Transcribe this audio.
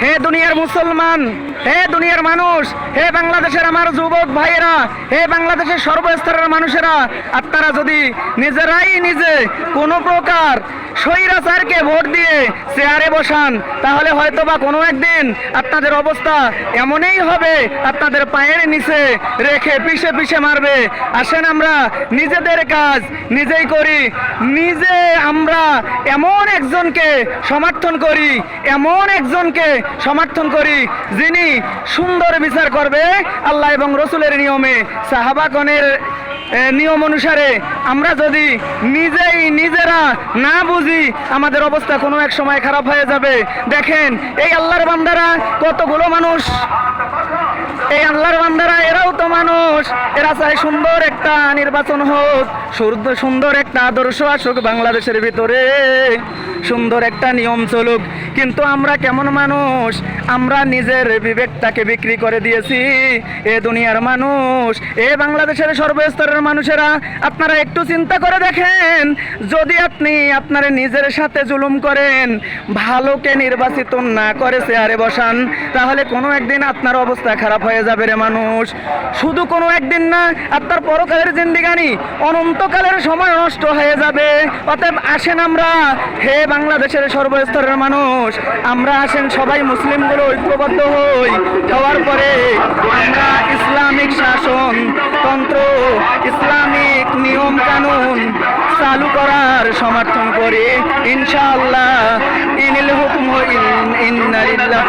হে দুনিয়ার মুসলমান, হে দুনিয়ার মানুষ, হে বাংলাদেশের আমার যুবক ভাইয়েরা, হে বাংলাদেশের সর্বস্তরের মানুষেরা, আপনারা যদি নিজেরাই নিজে কোনো প্রকার স্বৈরাচারকে ভোট দিয়ে চেয়ারে বসান, তাহলে হয়তোবা কোনো একদিন আপনাদের অবস্থা এমনই হবে, আপনাদের পায়ের নিচে রেখে পিষে পিষে মারবে। আসেন আমরা নিজেদের কাজ নিজেই করি, নিজে আমরা এমন একজনকে সমর্থন করি, এমন একজনকে সমর্থন করি যিনি সুন্দর বিচার করবে আল্লাহ এবং রসুলের নিয়মে, সাহাবাগণের নিয়ম অনুসারে। আমরা যদি নিজেরা না বুঝি, আমাদের অবস্থা কোনো এক সময় খারাপ হয়ে যাবে। দেখেন এই আল্লাহর বান্দারা কতগুলো মানুষ, এই আল্লাহর বান্দারা এরাও তো মানুষ, এরা চায় সুন্দর একটা নির্বাচন হোক, সুন্দর একটা আদর্শ আসুক বাংলাদেশের ভিতরে, সুন্দর একটা নিয়ম চলুক। কিন্তু আমরা কেমন মানুষ, আমরা নিজের বিবেকটাকে বিক্রি করে দিয়েছি। এ দুনিয়ার মানুষ, এ বাংলাদেশের সর্বস্তরের মানুষেরা, আপনারা একটু চিন্তা করে দেখেন, যদি আপনি আপনার নিজের সাথে জুলুম করেন, ভালোকে নির্বাচিত না করে চেয়ারে বসান, তাহলে কোনো একদিন আপনার অবস্থা খারাপ হয়ে যাবে রে মানুষ। শুধু কোনো একদিন না, আপনার পরকালের জিন্দিগানি অনন্তকালের সময় নষ্ট হয়ে যাবে। অতএব আসেন আমরা, হে বাংলাদেশের সর্বস্তরের মানুষ, আমরা আসেন সবাই মুসলিমগুলো ঐক্যবদ্ধ হওয়ার পরে আমরা ইসলামিক শাসন তন্ত্র, ইসলামিক নিয়ম কানুন চালু করার সমর্থন করি ইনশাআল্লাহ। ইনিল হুকমু ইন্না লিল্লাহ।